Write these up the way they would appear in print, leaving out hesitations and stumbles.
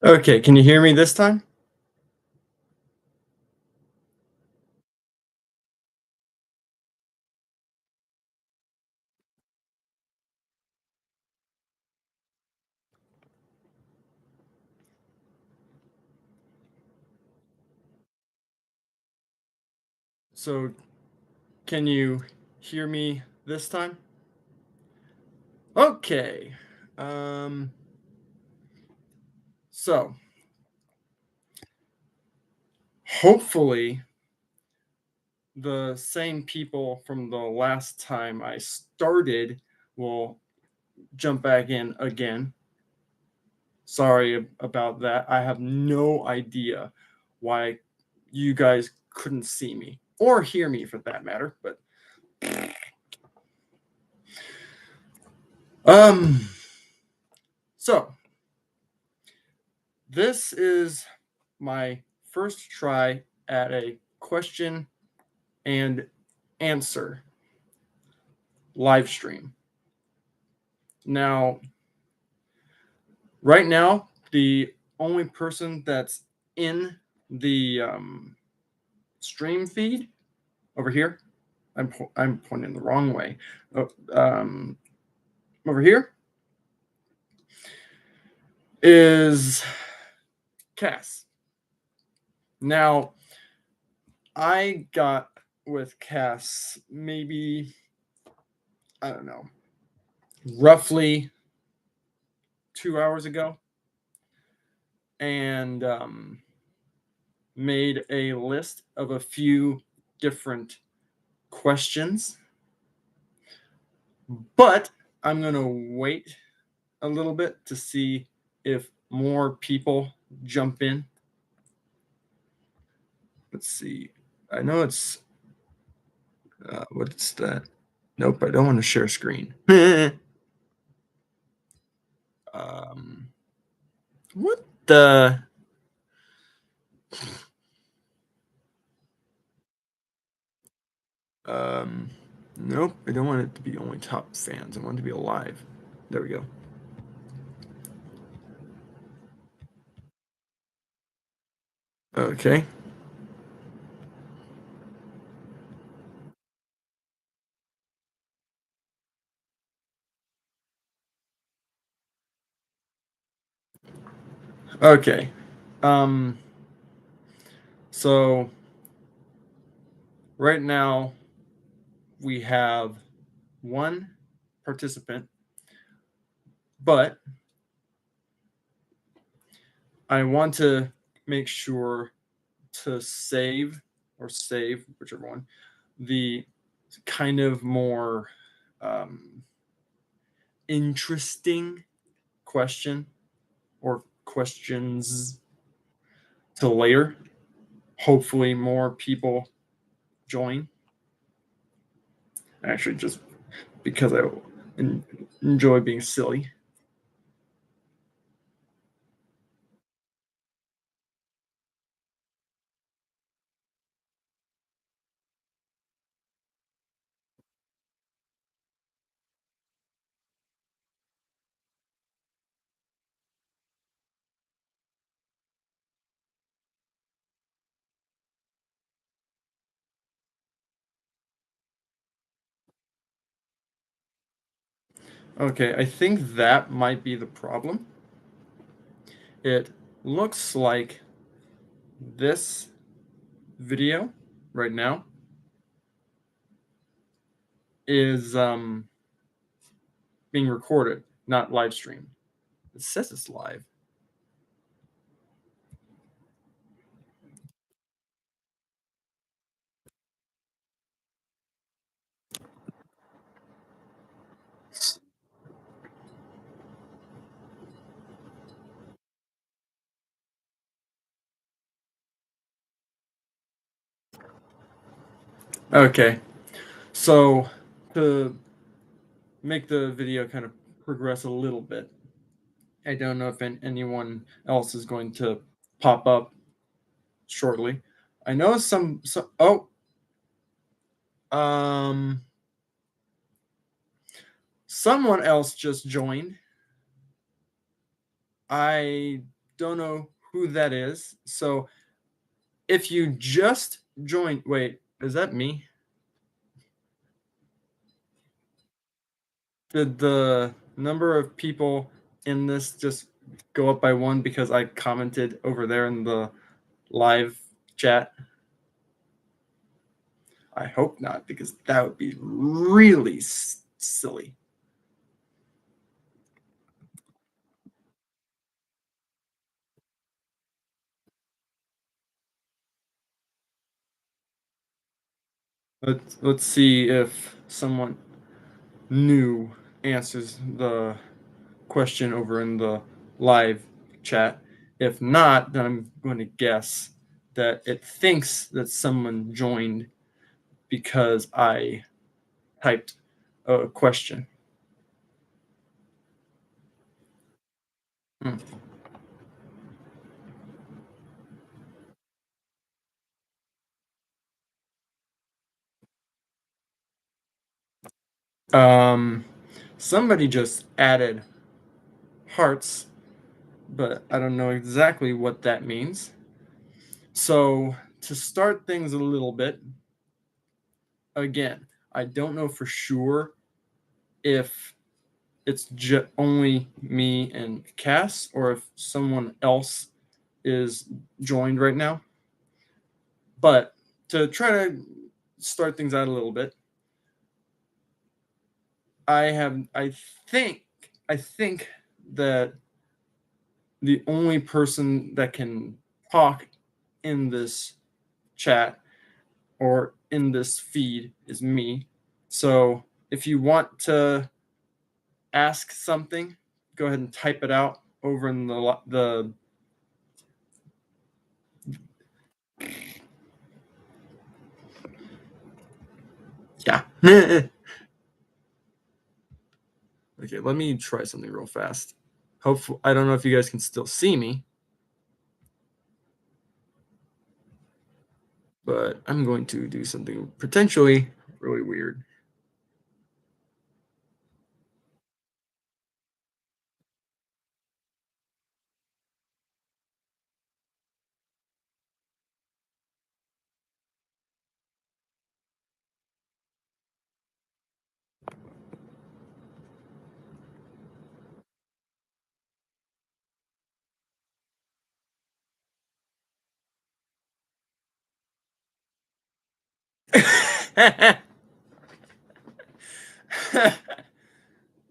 Okay, can you hear me this time? So, can you hear me this time? Okay. Um, so hopefully the same people from the last time I started will jump back in again. Sorry about that. I have no idea why you guys couldn't see me or hear me for that matter, but um so this is my first try at a question and answer live stream. Now, right now, the only person that's in the stream feed over here, I'm pointing the wrong way. Oh, over here is Cass. Now, I got with Cass maybe, I don't know, roughly 2 hours ago, and made a list of a few different questions, but I'm going to wait a little bit to see if more people jump in. Let's see. I know it's what's that? Nope, I don't want to share screen. um, what the? Um, nope, I don't want it to be only top fans. I want it to be alive. There we go. Okay. Okay. Um, so right now we have one participant, but I want to make sure to save, whichever one, the kind of more um, interesting question or questions to later. Hopefully, more people join. Actually, just because I enjoy being silly. Okay, I think that might be the problem. It looks like this video right now is being recorded, not live streamed. It says it's live. Okay, so to make the video kind of progress a little bit, I don't know if anyone else is going to pop up shortly. I know oh, um, someone else just joined. I don't know who that is. So if you just joined, wait, is that me? Did the number of people in this just go up by one because I commented over there in the live chat? I hope not, because that would be really silly. Let's see if someone new answers the question over in the live chat. If not, then I'm going to guess that it thinks that someone joined because I typed a question. Hmm. Um, Somebody just added hearts, but I don't know exactly what that means. So, to start things a little bit, again, I don't know for sure if it's only me and Cass or if someone else is joined right now. But to try to start things out a little bit, I think I think that the only person that can talk in this chat or in this feed is me. So if you want to ask something, go ahead and type it out over in the yeah. Okay, let me try something real fast. Hopefully, I don't know if you guys can still see me, but I'm going to do something potentially really weird.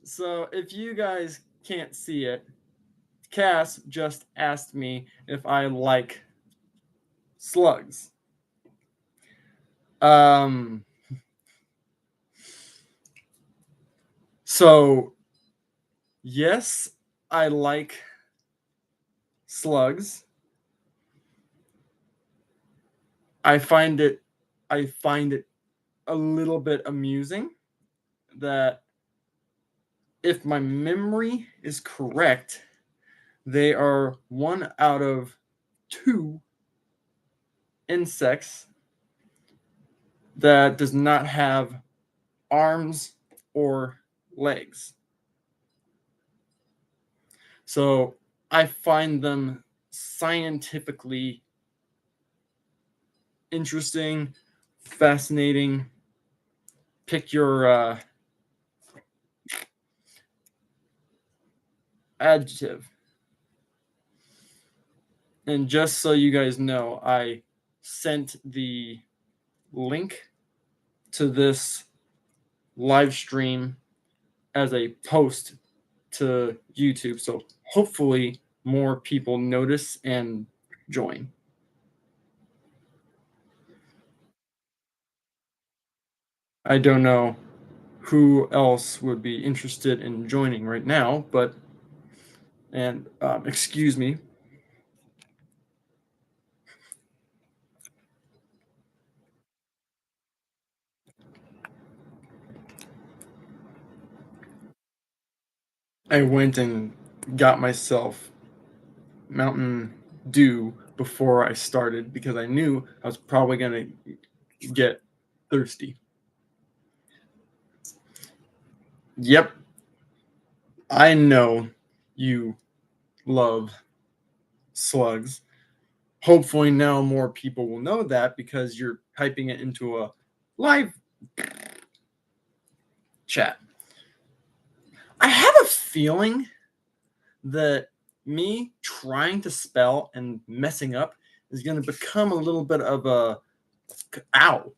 So if you guys can't see it, Cass just asked me if I like slugs. Um, so yes, I like slugs. I find it I find it a little bit amusing that if my memory is correct, they are one out of two insects that does not have arms or legs. So I find them scientifically interesting, fascinating. Pick your adjective. And just so you guys know, I sent the link to this live stream as a post to YouTube. So hopefully more people notice and join. I don't know who else would be interested in joining right now, but and excuse me. I went and got myself Mountain Dew before I started because I knew I was probably going to get thirsty. Yep, I know you love slugs. Hopefully, now more people will know that because you're typing it into a live chat. I have a feeling that me trying to spell and messing up is going to become a little bit of a ow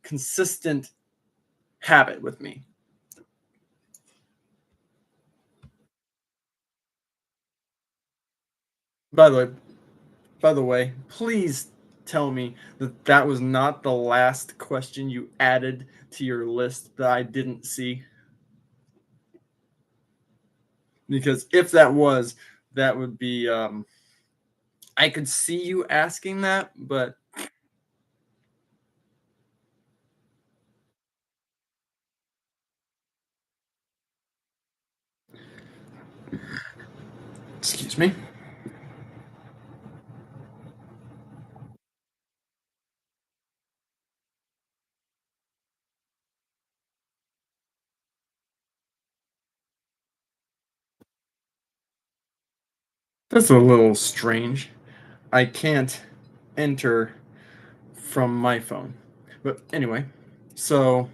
consistent habit with me. By the way, by the way, please tell me that that was not the last question you added to your list that I didn't see. Because if that was, that would be I could see you asking that, but excuse me. That's a little strange. I can't enter from my phone. But anyway, so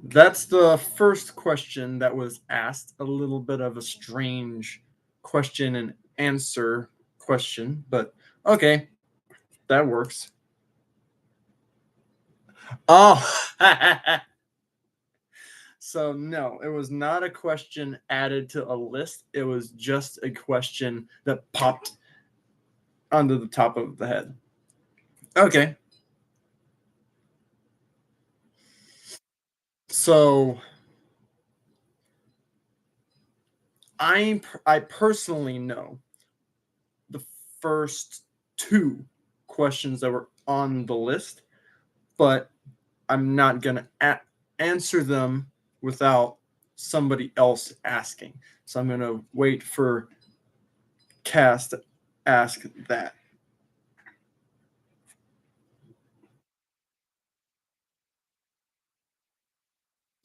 that's the first question that was asked. A little bit of a strange question and answer question, but okay, that works. Oh, so no, it was not a question added to a list. It was just a question that popped onto the top of the head. Okay, so I personally know the first two questions that were on the list, but I'm not gonna answer them without somebody else asking. So I'm gonna wait for Cass to ask that.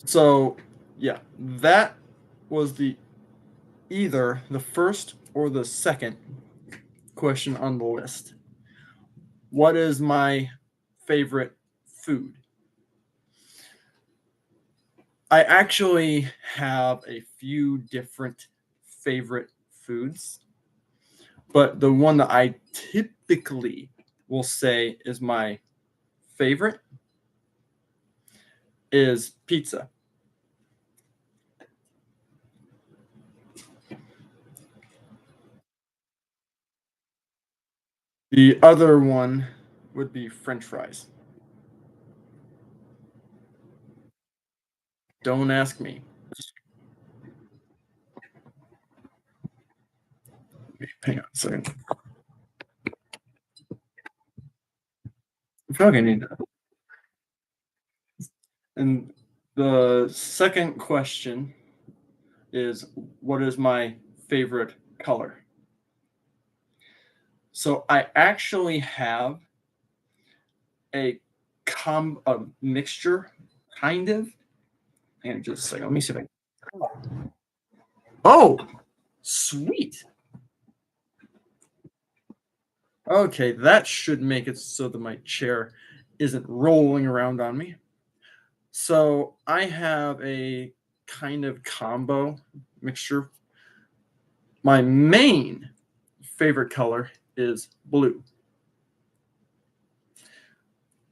So yeah, that was the either the first or the second question on the list. What is my favorite food? I actually have a few different favorite foods, but the one that I typically will say is my favorite is pizza. The other one would be French fries. Don't ask me. Hang on a second. I feel like I need that. And the second question is what is my favorite color? So I actually have a mixture, kind of. Hang on just a second. Let me see if I. Oh, sweet. Okay, that should make it so that my chair isn't rolling around on me. So I have a kind of combo mixture. My main favorite color is blue,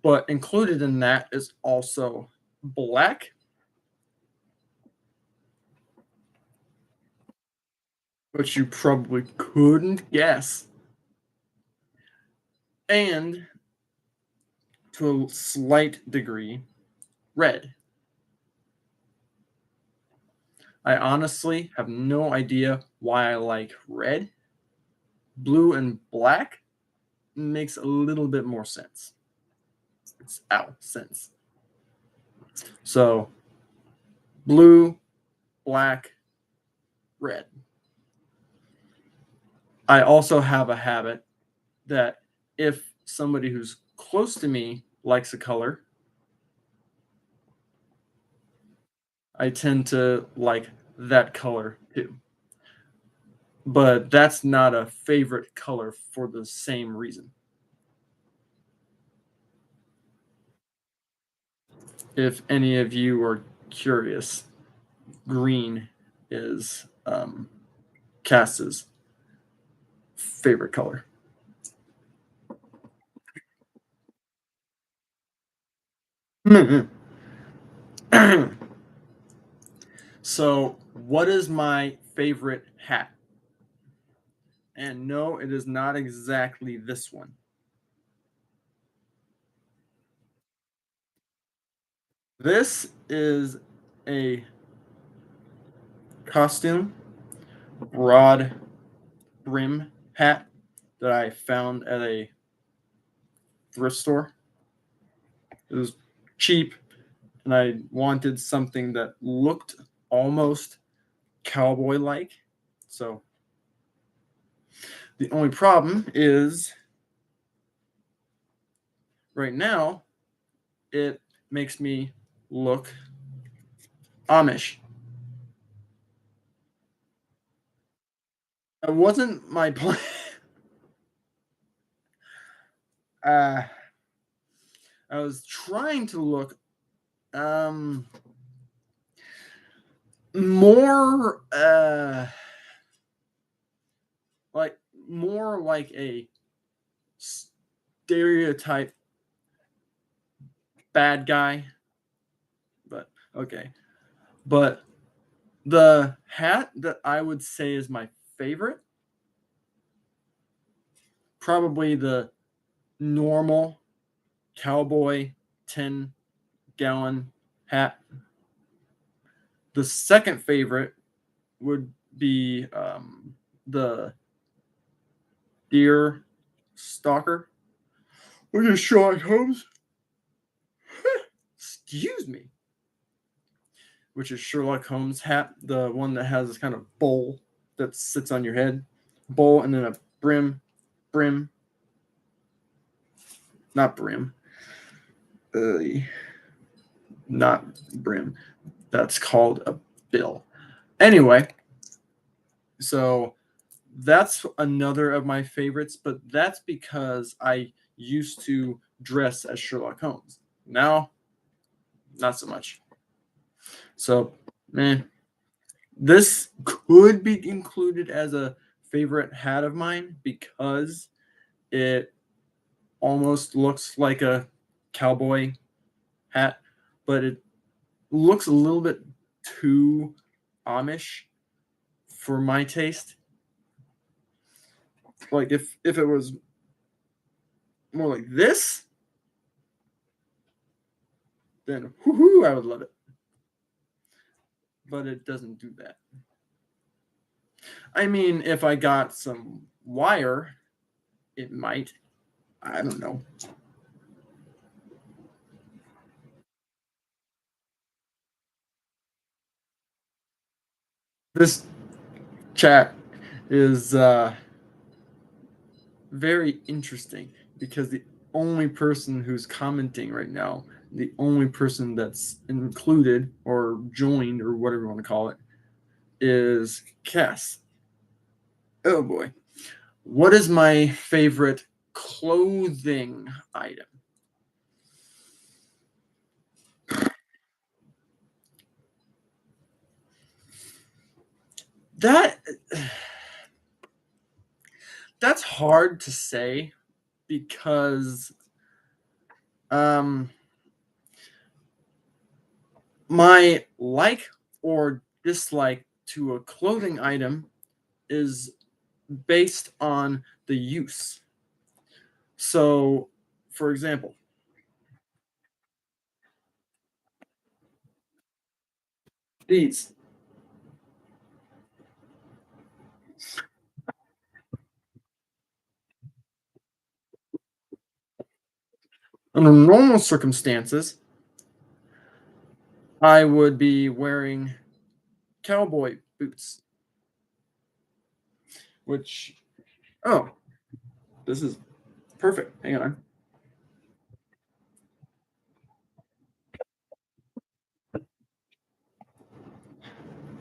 but included in that is also black, which you probably couldn't guess, and to a slight degree, red. I honestly have no idea why I like red. Blue and black makes a little bit more sense. It's out sense. So blue, black, red. I also have a habit that if somebody who's close to me likes a color, I tend to like that color too. but that's not a favorite color for the same reason. If any of you are curious, green is Cass's favorite color. So, what is my favorite hat? And no, it is not exactly this one. This is a costume broad brim hat that I found at a thrift store. It was cheap, and I wanted something that looked almost cowboy like. So the only problem is right now it makes me look Amish. It wasn't my plan. uh, I was trying to look um more like more like a stereotype bad guy, but okay. But the hat that I would say is my favorite, probably the normal cowboy 10-gallon hat. The second favorite would be the deer stalker, which is Sherlock Holmes. Excuse me. Which is Sherlock Holmes hat, the one that has this kind of bowl that sits on your head, bowl, and then a brim, not brim, uh, not brim. That's called a bill. Anyway, so that's another of my favorites, but that's because I used to dress as Sherlock Holmes. Now, not so much. So, man, this could be included as a favorite hat of mine because it almost looks like a cowboy hat, but it looks a little bit too Amish for my taste. Like if it was more like this, then whoo, I would love it. But it doesn't do that. I mean, if I got some wire, it might. I don't know. This chat is very interesting because the only person who's commenting right now, the only person that's included or joined or whatever you want to call it, is Cass. Oh boy. What is my favorite clothing item? That that's hard to say because um my like or dislike to a clothing item is based on the use. So, for example, these under normal circumstances, I would be wearing cowboy boots, which, oh, this is perfect. Hang on.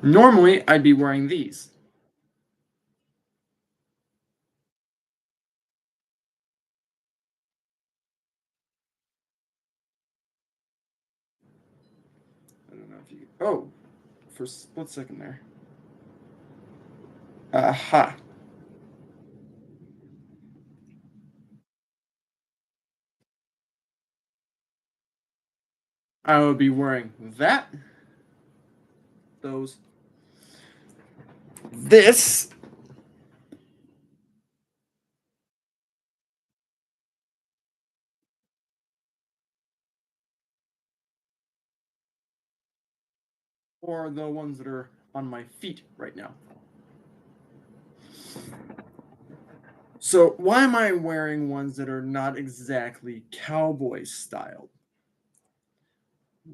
Normally, I'd be wearing these. Oh, for a split second there. Aha. I would be wearing that, those, this, or the ones that are on my feet right now. So why am I wearing ones that are not exactly cowboy styled?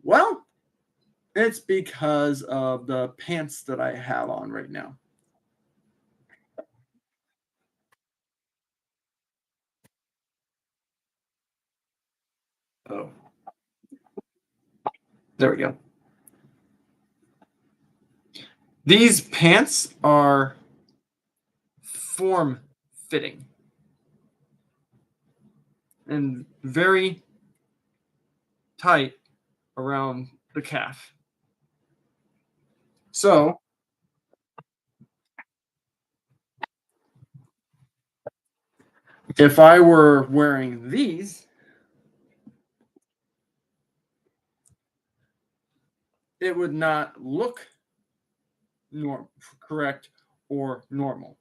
Well, it's because of the pants that I have on right now. Oh, there we go. These pants are form fitting and very tight around the calf. So if I were wearing these, it would not look correct or normal.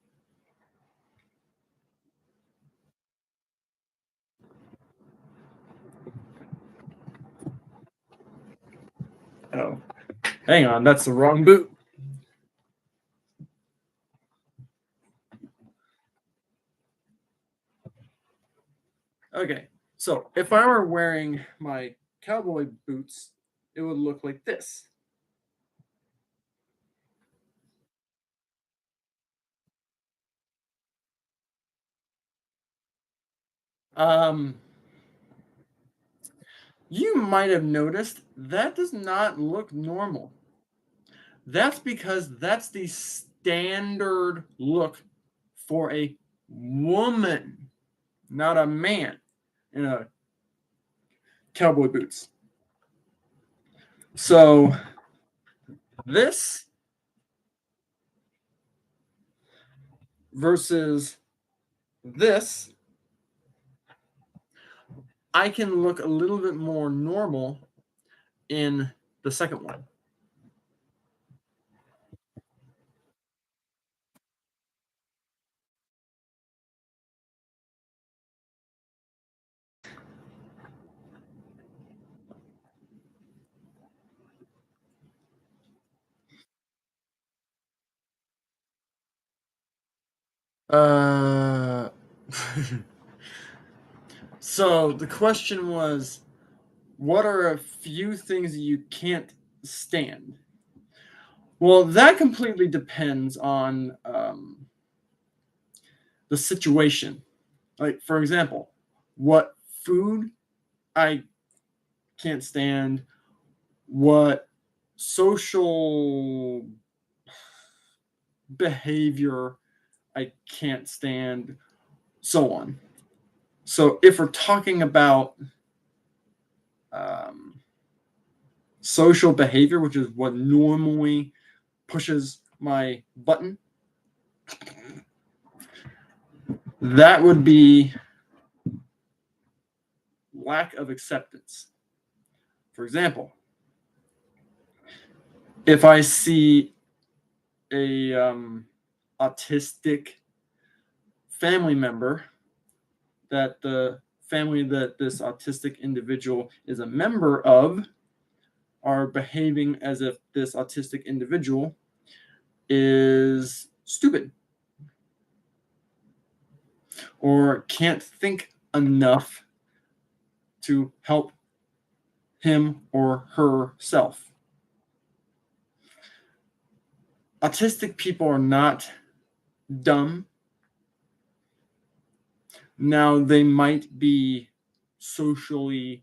Oh, hang on, that's the wrong boot. Okay, so if I were wearing my cowboy boots, it would look like this. Um, you might have noticed that does not look normal. That's because that's the standard look for a woman, not a man, in a cowboy boots. So this versus this, I can look a little bit more normal in the second one. Uh, so the question was, what are a few things that you can't stand? Well, that completely depends on the situation. Like, for example, what food I can't stand, what social behavior I can't stand, so on. So, if we're talking about um, social behavior, which is what normally pushes my button, that would be lack of acceptance. For example, if I see a autistic family member that the family that this autistic individual is a member of are behaving as if this autistic individual is stupid or can't think enough to help him or herself. Autistic people are not dumb. Now, they might be socially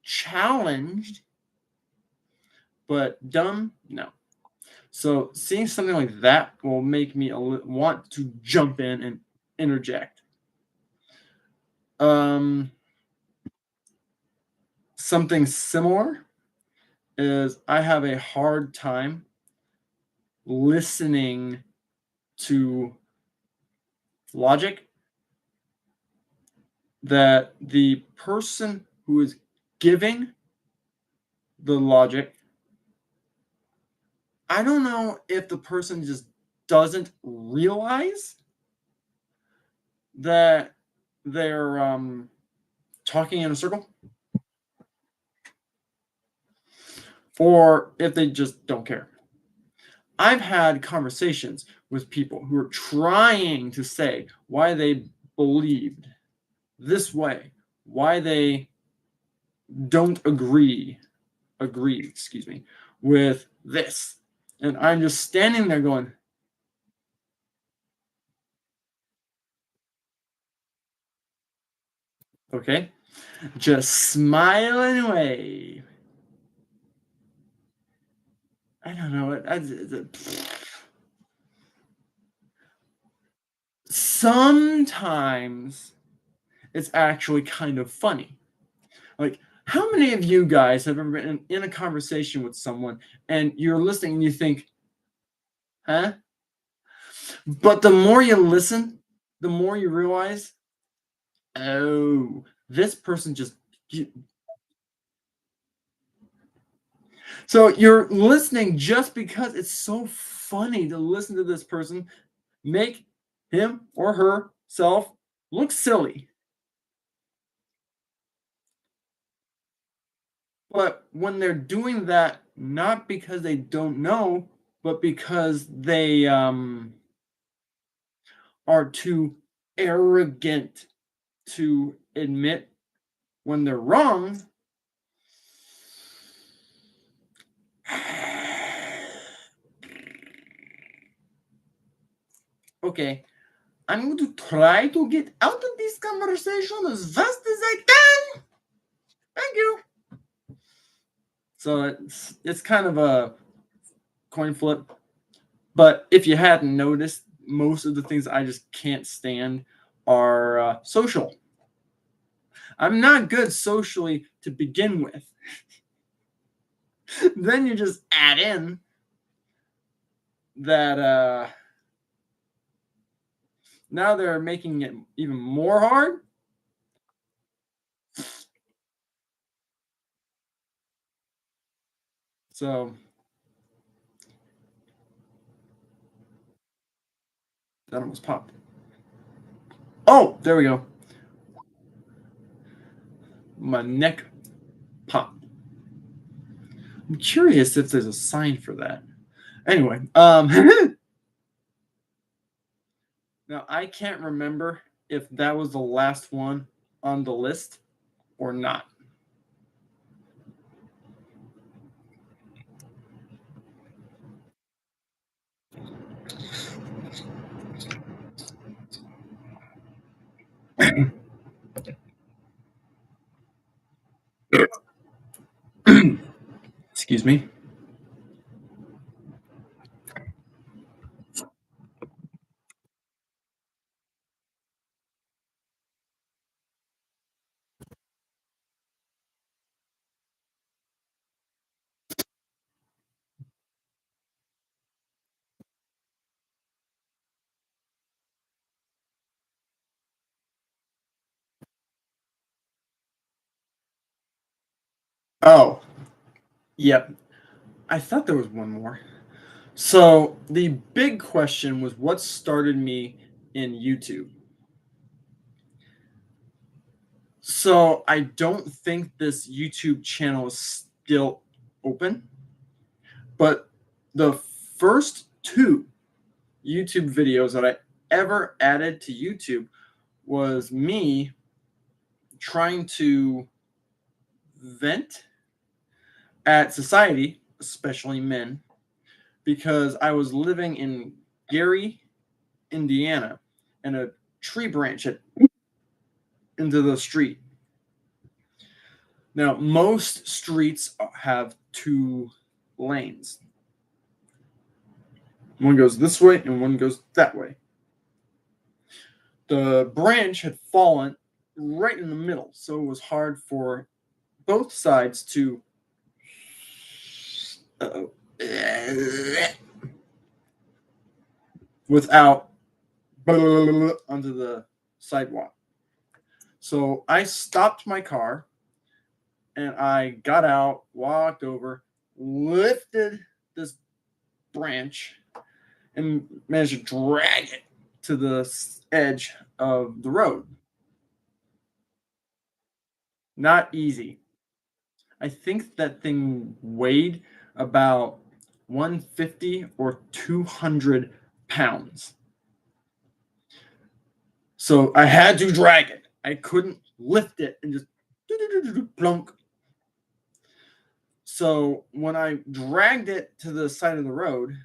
challenged, but dumb, no. So, seeing something like that will make me want to jump in and interject. Um, Something similar is I have a hard time listening to logic that the person who is giving the logic, I don't know if the person just doesn't realize that they're talking in a circle, or if they just don't care. I've had conversations with people who are trying to say why they believed this way, why they don't agree, with this. And I'm just standing there going, okay, just smiling away. I don't know. Sometimes it's actually kind of funny. Like, how many of you guys have ever been in a conversation with someone and you're listening and you think, huh? But the more you listen, the more you realize, oh, this person just. So you're listening just because it's so funny to listen to this person make him or herself look silly. But when they're doing that, not because they don't know, but because they are too arrogant to admit when they're wrong. Okay, I'm going to try to get out of this conversation as fast as I can. Thank you. So it's kind of a coin flip. But if you hadn't noticed, most of the things I just can't stand are social. I'm not good socially to begin with. Then you just add in that now they're making it even more hard. So that almost popped. Oh, there we go. My neck popped. I'm curious if there's a sign for that. Anyway, now I can't remember if that was the last one on the list or not. Excuse me. Oh, yep. I thought there was one more. So the big question was what started me in YouTube. So I don't think this YouTube channel is still open, but the first two YouTube videos that I ever added to YouTube was me trying to vent at society, especially men, because I was living in Gary, Indiana, and a tree branch had into the street. Now, most streets have two lanes. One goes this way and one goes that way. The branch had fallen right in the middle, so it was hard for both sides to Uh-oh. Without onto the sidewalk. So I stopped my car and I got out, walked over, lifted this branch, and managed to drag it to the edge of the road. Not easy. I think that thing weighed about 150 or 200 pounds. So I had to drag it. I couldn't lift it and just plunk. So when I dragged it to the side of the road,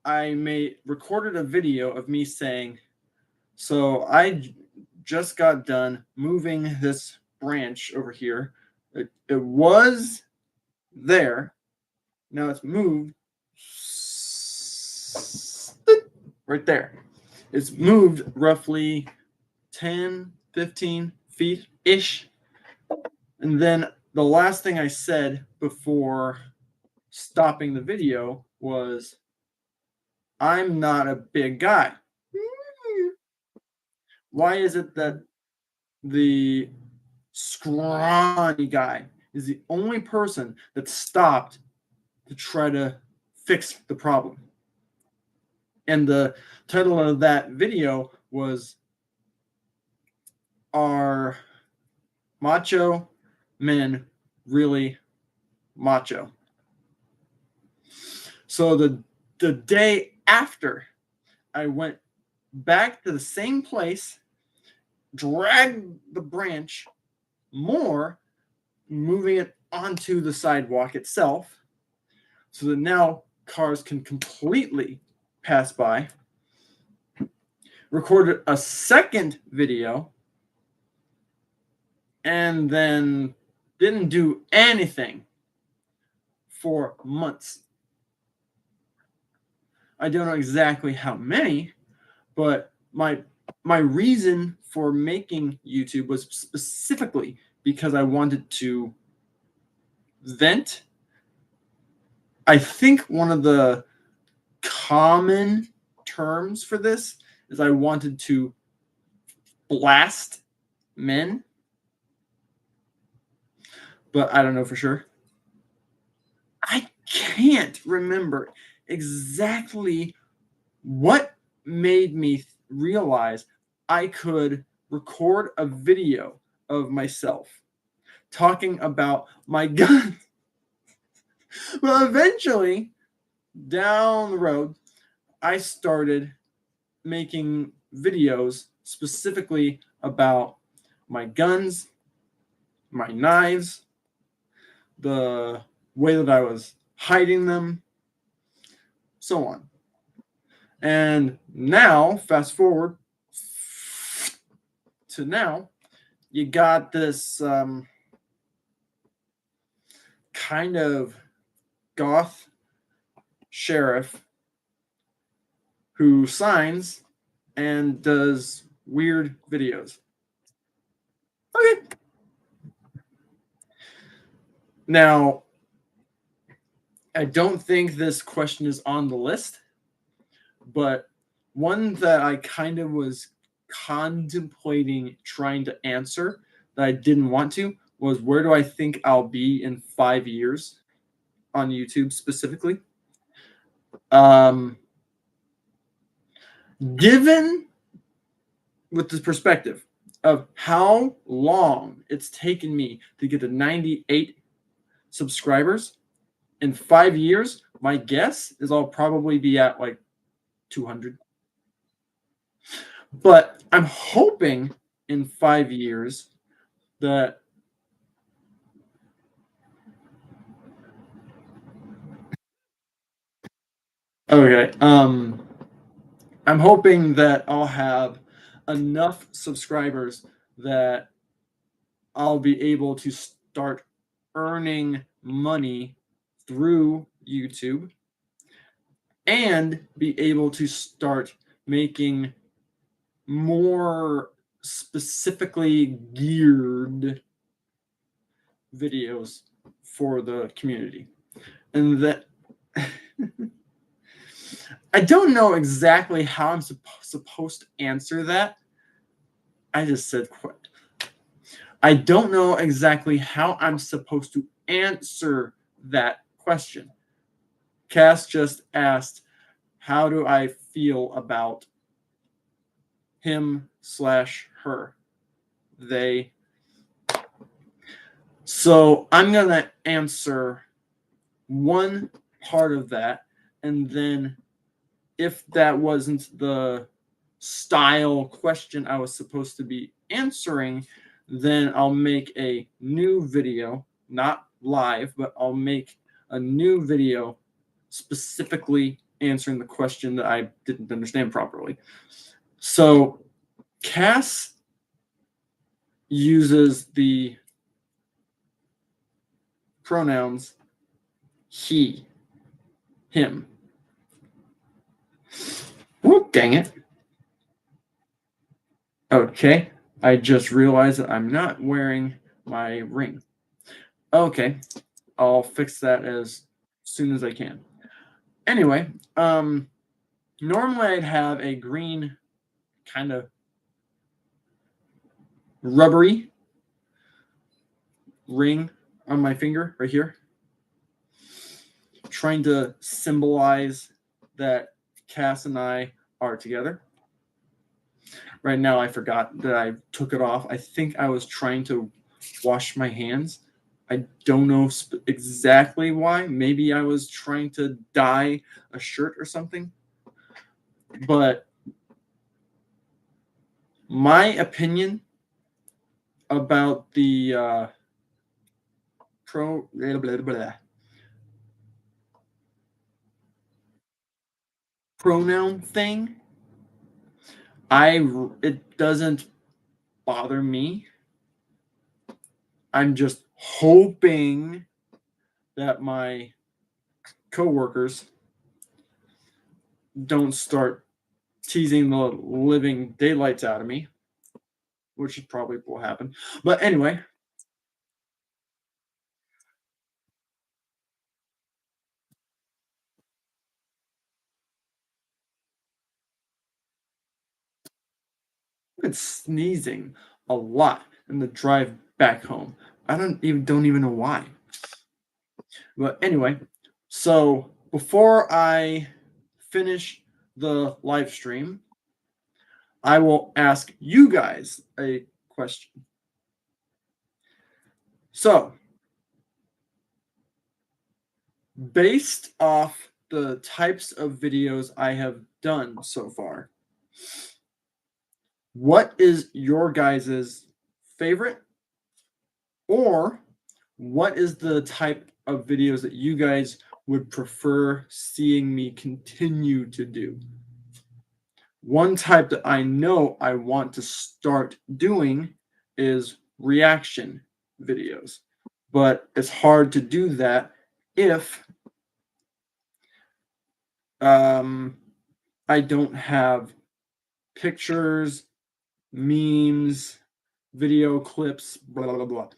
I recorded a video of me saying, "So I just got done moving this branch over here. It was there. Now it's moved right there. It's moved roughly 10, 15 feet ish. And then the last thing I said before stopping the video was, I'm not a big guy. Why is it that the scrawny guy is the only person that stopped to try to fix the problem?" And the title of that video was, "Are macho men really macho?" So the day after, I went back to the same place, dragged the branch more, moving it onto the sidewalk itself, so that now cars can completely pass by. Recorded a second video, and then didn't do anything for months. I don't know exactly how many, but my reason for making YouTube was specifically because I wanted to vent. I think one of the common terms for this is I wanted to blast men, but I don't know for sure. I can't remember exactly what made me realize I could record a video of myself talking about my gun. Well, eventually, down the road, I started making videos specifically about my guns, my knives, the way that I was hiding them, so on. And now, fast forward to now, you got this kind of goth sheriff who signs and does weird videos. Okay. Now, I don't think this question is on the list, but one that I kind of was contemplating trying to answer that I didn't want to was, where do I think I'll be in 5 years on YouTube specifically? Given with the perspective of how long it's taken me to get to 98 subscribers, in 5 years, my guess is I'll probably be at like 200. But I'm hoping in 5 years that okay, I'm hoping that I'll have enough subscribers that I'll be able to start earning money through YouTube and be able to start making more specifically geared videos for the community. And that I don't know exactly how I'm supposed to answer that. I just said I don't know exactly how I'm supposed to answer that question. Cass just asked, how do I feel about him/her? They. So I'm going to answer one part of that, and then if that wasn't the style question I was supposed to be answering, then I'll make a new video, not live, but I'll make a new video specifically answering the question that I didn't understand properly. So Cass uses the pronouns he, him. Whoop, dang it. Okay, I just realized that I'm not wearing my ring. Okay, I'll fix that as soon as I can. Anyway, normally I'd have a green kind of rubbery ring on my finger right here, trying to symbolize that Cass and I are together. Right now, I forgot that I took it off. I think I was trying to wash my hands. I don't know exactly why. Maybe I was trying to dye a shirt or something. But my opinion about the pronoun thing, it doesn't bother me. I'm just hoping that my coworkers don't start teasing the living daylights out of me, which is probably will happen. But anyway, I've been sneezing a lot in the drive back home. I don't even know why. But anyway, so before I finish the live stream, I will ask you guys a question. So, based off the types of videos I have done so far, what is your guys's favorite, or what is the type of videos that you guys would prefer seeing me continue to do? One type that I know I want to start doing is reaction videos, but it's hard to do that if I don't have pictures, memes, video clips, blah blah blah.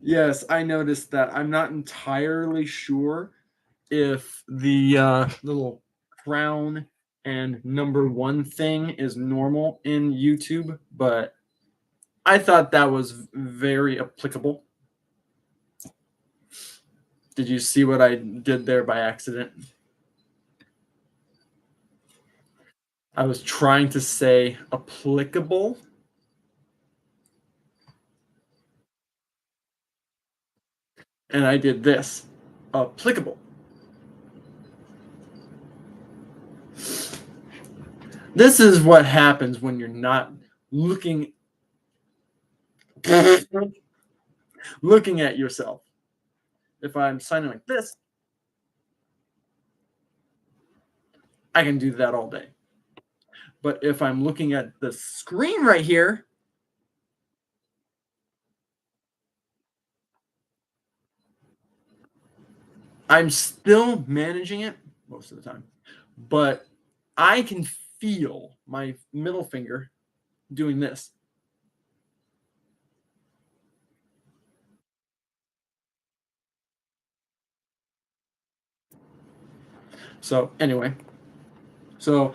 Yes, I noticed that. I'm not entirely sure if the little crown and number one thing is normal in YouTube, but I thought that was very applicable. Did you see what I did there by accident? I was trying to say applicable, and I did this. Applicable. This is what happens when you're not looking looking at yourself. If I'm signing like this, I can do that all day. But if I'm looking at the screen right here, I'm still managing it most of the time, but I can feel my middle finger doing this. So anyway, so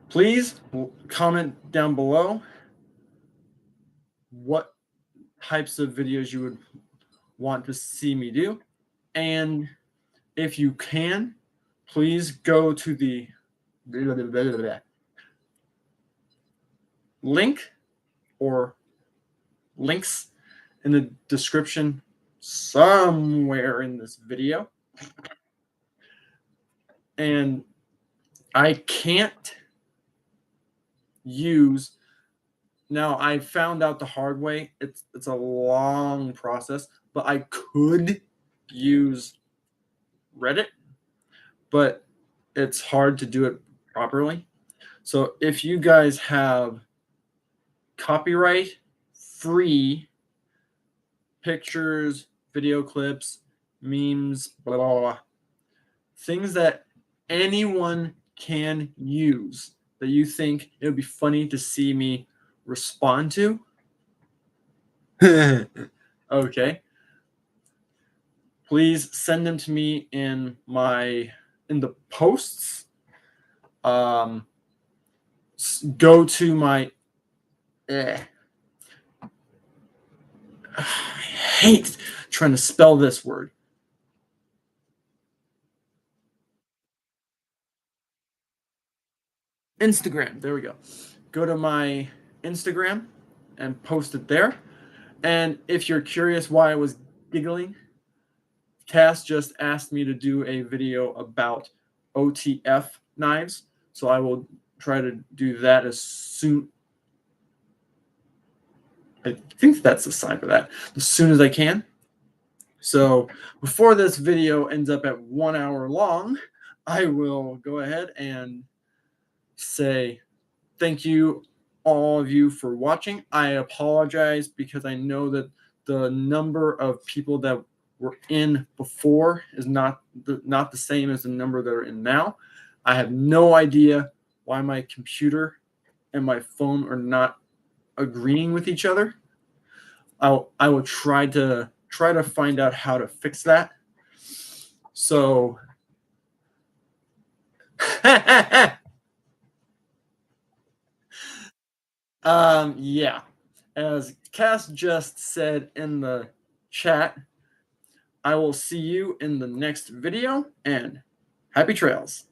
please comment down below what types of videos you would want to see me do. And if you can, please go to the link or links in the description somewhere in this video. And I can't use now I found out the hard way. It's a long process, but I could use Reddit, but it's hard to do it properly. So if you guys have copyright free pictures, video clips, memes, blah, blah, blah, things that anyone can use that you think it would be funny to see me respond to. Okay. Please send them to me in the posts. Go to my I hate trying to spell this word. Instagram. There we go. Go to my Instagram and post it there. And if you're curious why I was giggling, Cass just asked me to do a video about OTF knives. So I will try to do that as soon. I think that's the sign for that. As soon as I can. So before this video ends up at 1 hour long, I will go ahead and say thank you, all of you, for watching. I apologize because I know that the number of people that were in before is not the same as the number that are in now. I have no idea why my computer and my phone are not agreeing with each other. I will try to find out how to fix that. So yeah. As Cass just said in the chat, I will see you in the next video, and happy trails.